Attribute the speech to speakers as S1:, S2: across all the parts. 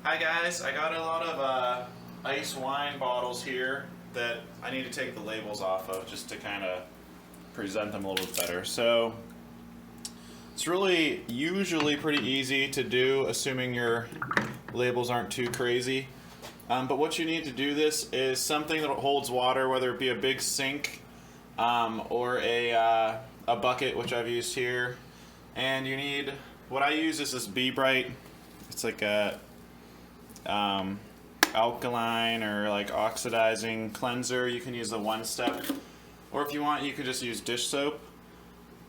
S1: Hi guys, I got a lot of ice wine bottles here that I need to take the labels off of just to kind of present them a little bit better. So it's really usually pretty easy to do, assuming your labels aren't too crazy. But what you need to do this is something that holds water, whether it be a big sink or a bucket, which I've used here. And you need, what I use is this Be Bright. It's like a alkaline or like oxidizing cleanser. You can use the one step, or if you want you could just use dish soap,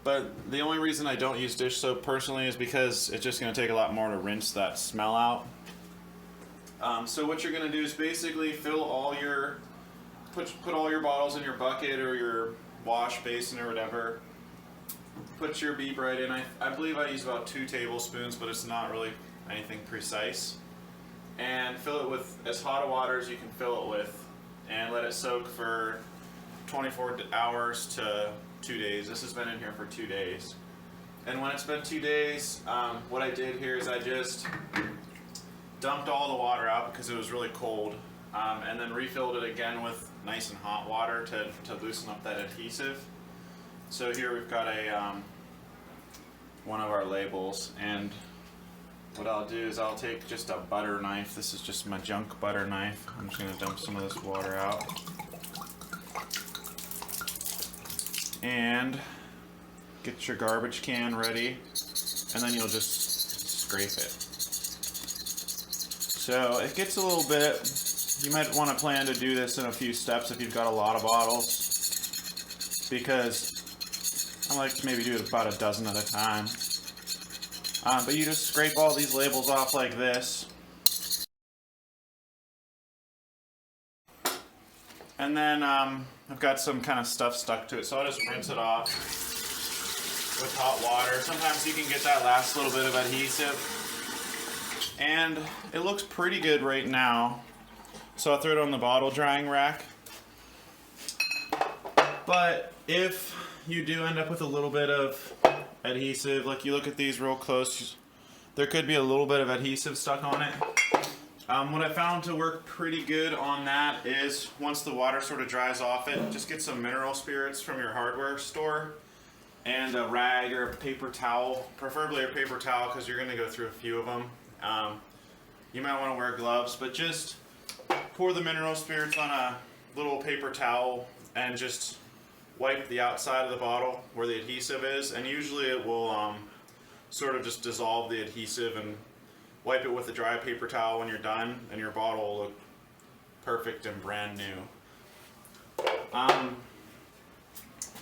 S1: but the only reason I don't use dish soap personally is because it's just going to take a lot more to rinse that smell out. So what you're going to do is basically fill all your put all your bottles in your bucket or your wash basin or whatever. Put your Be Bright in. I believe I use about 2 tablespoons, but it's not really anything precise. And fill it with as hot a water as you can fill it with, and let it soak for 24 hours to 2 days. This has been in here for 2 days. And when it's been 2 days, what I did here is I just dumped all the water out because it was really cold, and then refilled it again with nice and hot water to loosen up that adhesive. So here we've got a one of our labels, and what I'll do is I'll take just a butter knife. This is just my junk butter knife. I'm just going to dump some of this water out. And get your garbage can ready, and then you'll just scrape it. So it gets a little bit, you might want to plan to do this in a few steps if you've got a lot of bottles, because I like to maybe do it about a dozen at a time. But you just scrape all these labels off like this. And then I've got some kind of stuff stuck to it, so I'll just rinse it off with hot water. Sometimes you can get that last little bit of adhesive. And it looks pretty good right now. So I'll throw it on the bottle drying rack. But if you do end up with a little bit of adhesive, like you look at these real close, there could be a little bit of adhesive stuck on it. What I found to work pretty good on that is once the water sort of dries off it, just get some mineral spirits from your hardware store and a rag or a paper towel, preferably a paper towel because you're going to go through a few of them. You might want to wear gloves, but just pour the mineral spirits on a little paper towel and just wipe the outside of the bottle where the adhesive is, and usually it will sort of just dissolve the adhesive, and wipe it with a dry paper towel when you're done, and your bottle will look perfect and brand new.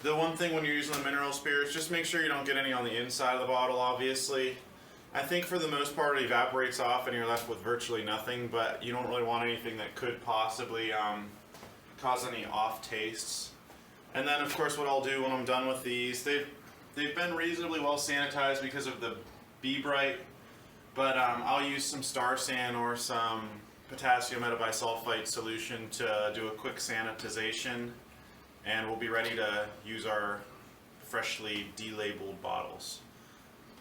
S1: The one thing when you're using the mineral spirits, just make sure you don't get any on the inside of the bottle, obviously. I think for the most part it evaporates off and you're left with virtually nothing, but you don't really want anything that could possibly cause any off tastes. And then of course what I'll do when I'm done with these, they've been reasonably well sanitized because of the Be Bright, but I'll use some Star San or some potassium metabisulfite solution to do a quick sanitization, and we'll be ready to use our freshly delabeled bottles.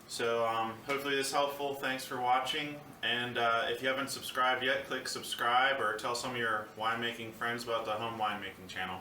S1: So hopefully this is helpful. Thanks for watching, and if you haven't subscribed yet, click subscribe or tell some of your winemaking friends about the home winemaking channel.